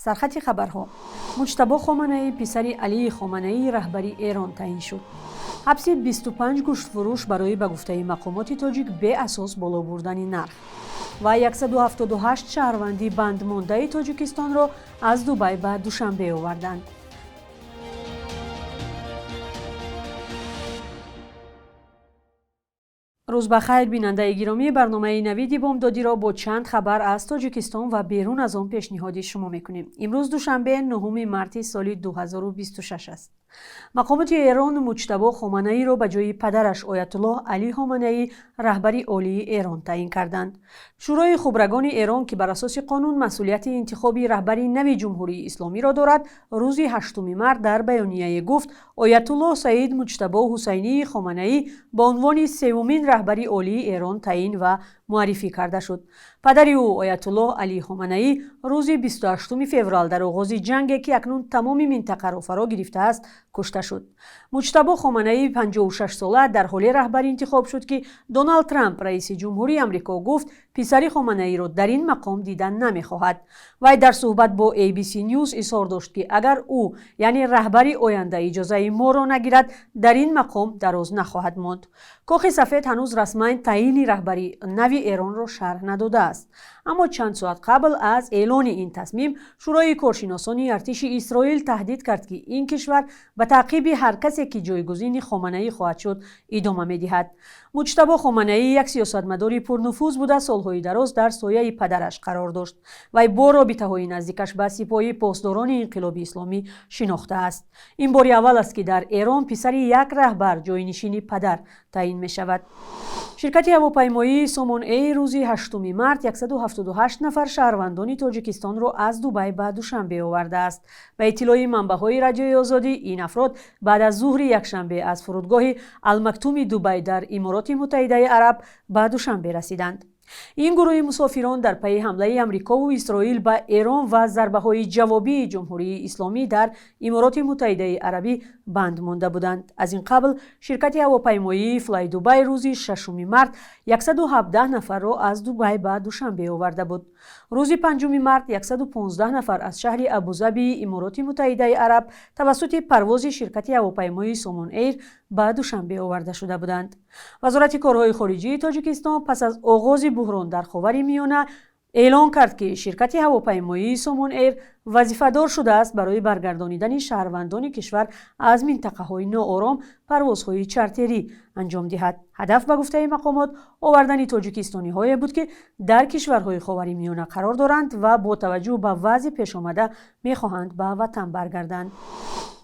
سرخط خبرها: مجتبی خامنه‌ای پسر علی خامنه‌ای رهبری ایران تعیین شد. حبس 25 گوشت فروش برای به گفته مقامات تاجیک به اساس بالا بردن نرخ و 178 شهروندی بندمانده تاجیکستان را از دبی به دوشنبه آوردند. روز بخیر بیننده گرامی، برنامه نوید بامدادی را با چند خبر از تاجیکستان و بیرون از آن پیشنهاد شما میکنیم. امروز دوشنبه 9 مارس سال 2026 است. مقامات ایران مجتبی خامنه‌ای را به جای پدرش آیت الله علی خامنه‌ای رهبری عالی ایران تعیین کردند. شورای خبرگان ایران که بر اساس قانون مسئولیت انتخابی رهبری نوی جمهوری اسلامی را دارد، روز 8 مارس در بیانیه گفت آیت الله سید مجتبی حسینی خامنه‌ای به عنوان سومین رهبری عالی ایران تعیین و معرفی کرده شد. پدر او آیت الله علی خامنه‌ای روز 28 فوریه در آغاز جنگی که اکنون تمام منطقه را فرا گرفته است کشته شد. مجتبی خامنه‌ای 56 ساله در حال رهبری انتخاب شد که دونالد ترامپ رئیس جمهوری آمریکا گفت پسر خامنه‌ای را در این مقام دیدن نمی‌خواهد. وی در صحبت با ABC نیوز اظهار داشت که اگر او یعنی رهبری آینده اجازه ما را نگیرد در این مقام دراز نخواهد ماند. کاخ سفید هنوز رسما تعیین رهبری نوی ایران را شرح نداده است، اما چند ساعت قبل از اعلان این تصمیم شورای کارشناسان ارتش اسرائیل تهدید کرد که این کشور به تعقیب هر کسی که جایگزین خامنه‌ای خواهد شد ادامه می‌دهد. مجتبی خامنه‌ای یک سیاستمدار پرنفوذ بوده، سالهای دراز در سایه پدرش قرار داشت و با رابطه‌های نزدیکش به سپاه پاسداران انقلاب اسلامی شناخته است. این بار اول است که در ایران پسر یک رهبر جای‌نشین پدر تعیین می‌شود. شرکت هواپیمایی سومون ای روز 8 مارس 178 نفر شهروندان تاجیکستان را از دبی به دوشنبه آورده است. به اطلاع منبع‌های رادیوی آزادی، این افراد بعد از ظهر یکشنبه از فرودگاه المکتوم دبی در امارات متحده عرب به دوشنبه رسیدند. این گروه مسافران در پی حمله آمریکا و اسرائیل به ایران و ضربه‌های جوابی جمهوری اسلامی در امارات متحده عربی بند مانده بودند. از این قبل شرکت هواپیمایی فلای دبی روز 6 مارس 117 نفر را از دبی به دوشنبه آورده بود. روز 5 مارس 115 نفر از شهر ابوظبی امارات متحده عرب توسط پرواز شرکت هواپیمایی سومون ایر به دوشنبه آورده شده بودند. وزارت کارهای خارجه تاجیکستان پس از آغاز بحران در خاورمیانه اعلان کرد که شرکت هواپیمایی سومون ایر وظیفه‌دار شده است برای برگردانیدن شهروندان کشور از منطقه‌های ناآرام پروازهای چارتری انجام دهد. هدف به گفته مقامات آوردن تاجیکستانی‌هایی بود که در کشورهای خاورمیانه قرار دارند و با توجه به وضع پیش آمده می‌خواهند به وطن برگردند.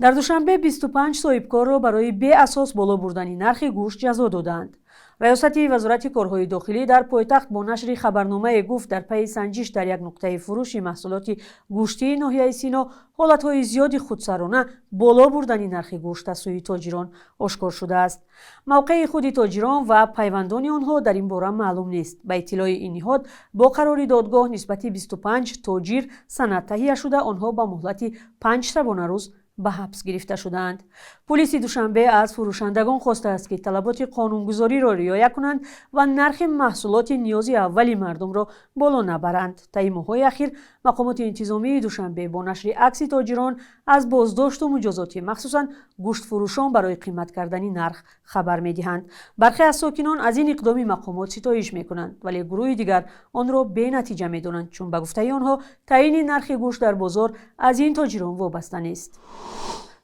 در دوشنبه 25 صاحبکار را برای بی اساس بالا بردن نرخ گوشت جزا دادند. ریاست وزارت کارهای داخلی در پایتخت با نشر خبرنامه گفت در پی سنجش در یک نقطه فروش محصولات گوشتی ناحیه سینا حالتهای زیادی خودسرانه بالا بردن نرخ گوشت از سوی تاجران آشکار شده است. موقع خود تاجران و پیوندان آنها در این باره معلوم نیست. به اطلاع این نهاد با قرار دادگاه نسبت 25 تاجر سند تهیه شده، آنها با مهلت 5 شبانه روز به حبس گرفته شدند. پلیس دوشنبه از فروشندگان خواسته است که طلبات قانونگذاری را رعایت کنند و نرخ محصولات نیازی اولی مردم را بالا نبرند. طی ماه‌های اخیر مقامات انتظامی دوشنبه با نشر عکس تاجران از بازداشت و مجازات مخصوصاً گوشت فروشان برای قیمت کردن نرخ خبر می‌دهند. برخی از ساکنان از این اقدام مقامات ستایش می‌کنند، ولی گروه دیگر آن را بی‌نتیجه می‌دانند، چون به گفته آنها تعیین نرخ گوشت در بازار از این تاجران وابسته نیست.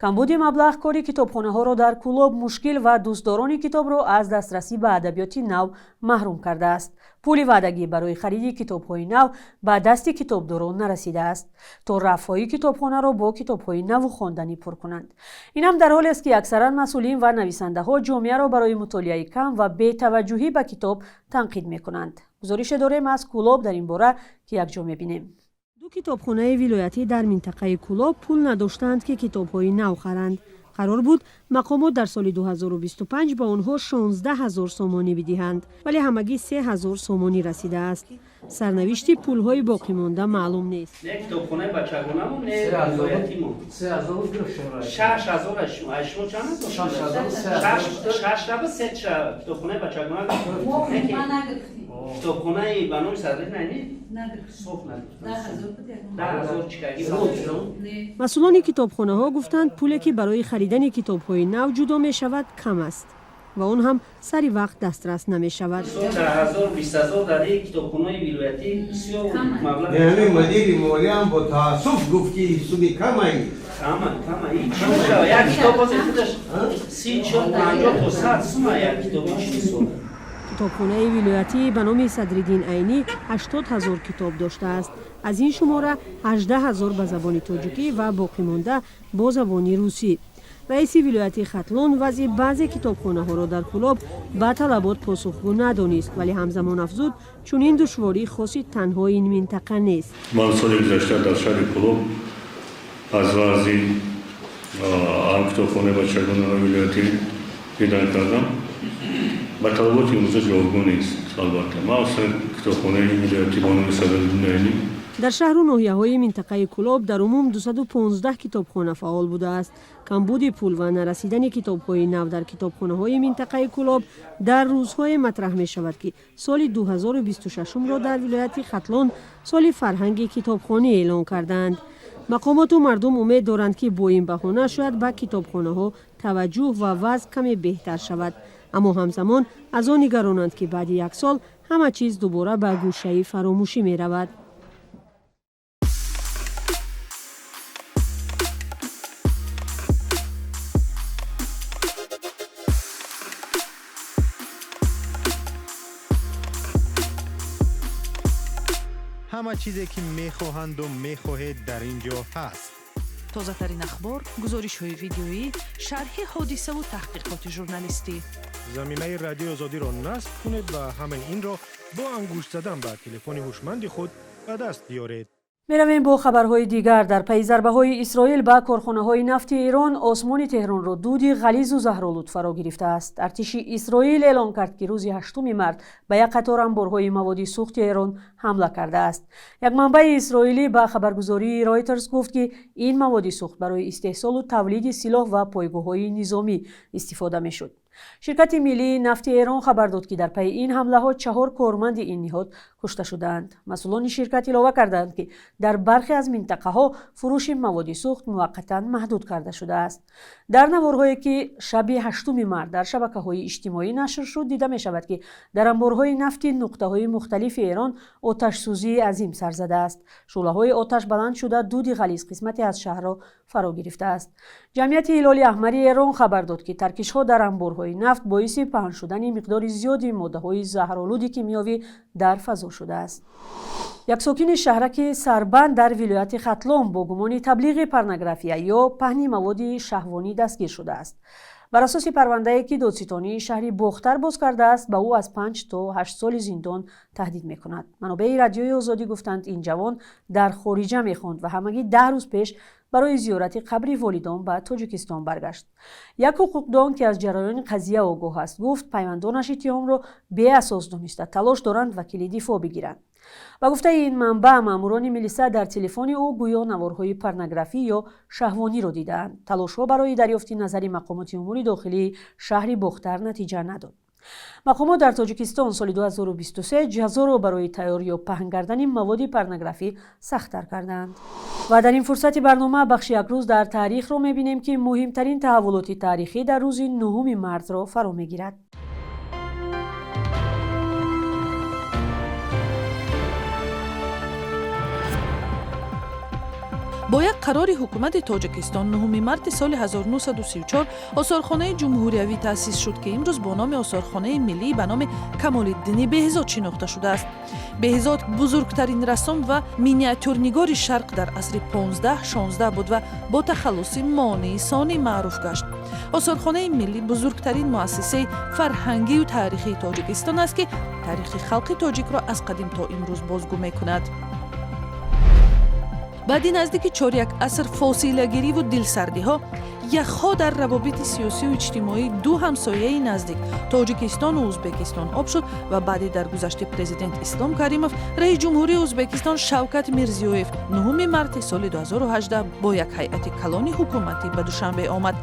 کمبود مبلغ کاری کتابخانه‌ها را در کلاب مشکل و دوستداران کتاب را از دسترسی به ادبیات نو محروم کرده است. پول وعدگی برای خرید کتاب‌های نو به دست کتابداران نرسیده است تا رف‌های کتابخانه را با کتاب‌های نو خواندنی پر کنند. این هم در حالی است که اکثرا مسئولین و نویسنده‌ها جامعه را برای مطالعه کم و بی‌توجهی به کتاب تنقید می‌کنند. گزارش داریم از کلاب در این باره که یک جا می‌بینیم. دو کتابخانه ولایتی در منطقه کلاب پول نداشتند که کتاب‌های نو خرند. قرار بود مقامات در سال 2025 با آنها 16,000 سومانی بدهند، ولی همگی 3,000 سومانی رسیده است. سرنوشت پول‌های باقی مانده معلوم نیست. یک کتابخانه بچگانه‌مون ولایتیمون 3,000 6,000 شما چند است؟ 6,000 کتابخانه بچگانه китобхонаи ба номи Садри сохт нагирифтанд. 10,000 чикаги. масъулони китобхонаҳо гуфтанд пуле ки барои харидани китобҳои нав ҷудо мешавад кам аст ва он ҳам сари вақт дастрас намешавад. 10,000 20,000 дар китобхонаи вилоятӣ бисёр маблағ. یعنی مدیر مولیه هم با تاسف گفت که سومی کم هایی. کم هایی. چی میشه؟ یک کتاب باز خودش 30 40 50 تا 100 سوم یک کتابی چی سوم. китобхонаи вилоятӣ ба номи Садриддин Айнӣ 80,000 китоб доштааст. аз ин шумора 18,000 ба забони тоҷикӣ ва боқимонда бо забони русӣ. раиси вилояти Хатлон вазъи баъзе китобхонаҳоро дар Кӯлоб ба талабот посухгӯ надонист, вале ҳамзамон афзуд чунин душворӣ хоси танҳо ин минтақа нест. ман соли гузашта дар шаҳри Кӯлоб аз вазъи ҳам китобхона бачагонаи вилоятӣ дидан кардам. ба талаботи имрӯза ҷавобгӯ нест. албатта махсусан китобхонаи вилоятӣ бо номи Садриддин Айнӣ дар шаҳру ноҳияҳои минтақаи Кӯлоб дар умум 215 китобхона фаъол будааст. камбуди пул ва нарасидани китобҳои нав дар китобхонаҳои минтақаи Кӯлоб дар рӯзҳое матраҳ мешавад ки соли 2026-ро дар вилояти Хатлон соли фарҳанги китобхонӣ эълон карданд. мақомоту мардум умед доранд ки бо ин баҳона шояд ба китобхонаҳо таваҷҷӯҳ ва вазъ каме беҳтар шавад, аммо ҳамзамон аз он нигаронанд ки баъди як сол ҳама чиз дубора ба гӯшаи фаромӯшӣ меравад. همه چیزی که میخواهند و میخواهید در اینجا هست. تازه‌ترین اخبار، گزارش‌های ویدیویی، شرح حادثه و تحقیقات ژورنالیستی. زمینه رادیو آزادی را نصب کنید و همین این را با انگشت زدن به تلفن هوشمند خود به دست بیارید. میرویم با خبرهای دیگر. در پی ضربه‌های اسرائیل به کارخانه‌های نفت ایران، آسمان تهران را دودی غلیظ و زهرآلود فرا گرفته است. ارتش اسرائیل اعلام کرد که روز 8 مارس به یک قطار انبارهای مواد سوخت ایران حمله کرده است. یک منبع اسرائیلی به خبرگزاری رایترز گفت که این مواد سوخت برای استحصال و تولید سلاح و پایگاه‌های نظامی استفاده می‌شد. شرکت ملی نفت ایران خبر داد که در پی این حمله ها 4 کارمند این نهاد کشته شدند. مسئولان شرکت علاوه کردند که در برخی از منطقه ها فروش مواد سوخت موقتا محدود کرده شده است. در نوارهایی که شب 8 مارس در شبکه‌های اجتماعی نشر شد دیده می شود که در انبارهای نفت نقطه‌های مختلف ایران آتش سوزی عظیم سر زده است. شعله‌های آتش بلند شده دود غلیظ قسمتی از شهر را فرا گرفته است. جمعیت هلال احمر ایران خبر داد که ترکش‌ها در انبارهای نفت باعث پهن شدن مقدار زیادی ماده‌های زهرآلود کیمیاوی در فضا شده است. یک ساکن شهرک سربند در ولایت ختلان با گمان تبلیغ پورنوگرافی یا پهن مواد شهوانی دستگیر شده است. بر اساس پرونده‌ای که دادستانی شهری باختر باز کرده است، به او از 5 تا 8 سال زندان تهدید می‌کند. منابع رادیوی آزادی گفتند این جوان در خارجه می‌خواند و همگی 10 روز پیش برای زیارت قبر والدان به تاجیکستان برگشت. یک حقوقدان که از جریان قضیه آگاه است گفت پیوندانش اتهام را بی اساس دانسته تلاش دارند وکیل دفاع بگیرند. و گفته این منبع ماموران ملیسا در تلفن او گویا نوارهای پورنوگرافی یا شهوانی را دیدند. تلاش‌ها برای دریافت نظر مقامات امور داخلی شهری باختر نتیجه نداد. مقامات در تاجیکستان سال 2023 جزا را برای تیاری یا پهن کردن مواد پورنوگرافی سخت‌تر کردند. و در این فرصت برنامه بخش یک روز در تاریخ رو می‌بینیم که مهمترین تحولات تاریخی در روز 9 مارس را فرا می‌گیرد. با یک قرار حکومت تاجیکستان 9 مارس سال 1934 آثارخانه جمهوریوی تأسیس شد که امروز با نام آثارخانه ملی به نام کمال‌الدین بهزاد شناخته شده است. بهزاد بزرگترین رسام و مینیاتورنگار شرق در عصر 15-16 بود و با تخلص مانی ثانی معروف گشت. آثارخانه ملی بزرگترین مؤسسه فرهنگی و تاریخی تاجیکستان است که تاریخ خلق تاجیک را از قدیم تا امروز بازگو می‌کند. بعد نزدیک 4 عصر فاصله گیری و دلسردی ها یخها در روابط سیاسی و اجتماعی دو همسایه نزدیک تاجیکستان و ازبکستان آب شد و بعد در گذشت پرزیدنت اسلام کریموف رئیس جمهوری ازبکستان شوکت میرزیویف 9 مارس سال 2018 با یک هیئت کلان حکومتی به دوشنبه آمد.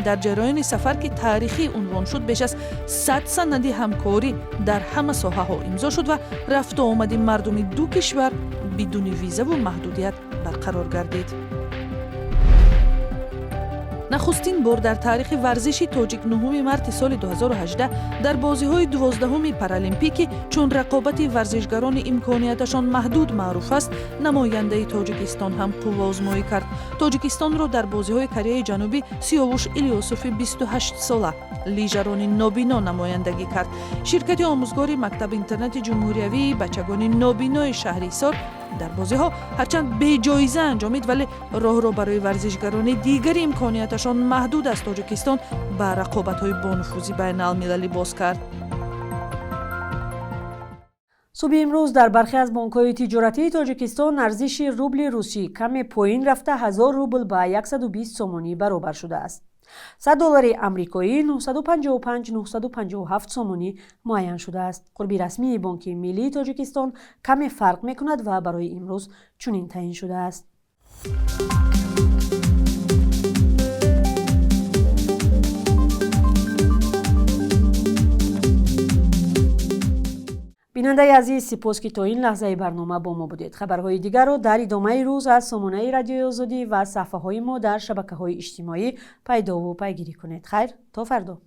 در جریان سفر که تاریخی عنوان شد بیش از 100 سند همکاری در همه ساحه‌ها امضا شد و رفت و آمد مردم دو کشور بدون ویزا و محدودیت برقرار گردید. نخستین بار در تاریخ ورزش تاجیک 9 مارت سال 2018 در بازی‌های 12 پارالیمپیک چون رقابت ورزشگران امکانیتشان محدود معروف است، نماینده تاجیکستان هم قوه‌آزمایی کرد. تاجیکستان را در بازی‌های کره جنوبی سیاوش الیاسوف 28 ساله لیژران نابینا نمایندگی کرد. شرکت آموزگاری مکتب اینترنت جمهوریوی بچگان نابینای شهریسار در بازی‌ها هرچند به جایزه انجامید ولی راه را برای ورزشگران دیگری امکانیتشان محدود است تاجیکستان به رقابت‌های بانفوذی بین المللی باز کرد. صبح امروز در برخی از بانک‌های تجارتی تاجیکستان ارزش روبل روسی کم پایین رفته 1000 روبل به 120 سومانی برابر شده است. $100 آمریکایی 955-957 سومانی معین شده است. قربی رسمی بانک ملی تاجیکستان کمی فرق می‌کند و برای امروز چنین تعیین شده است. بیننده عزیز، سپاس که تا این لحظه برنامه با ما بودید. خبرهای دیگر را در ادامه روز از سامانه رادیوی آزادی و صفحه‌های ما در شبکه‌های اجتماعی پیدا و پیگیری کنید. خیر تا فردا.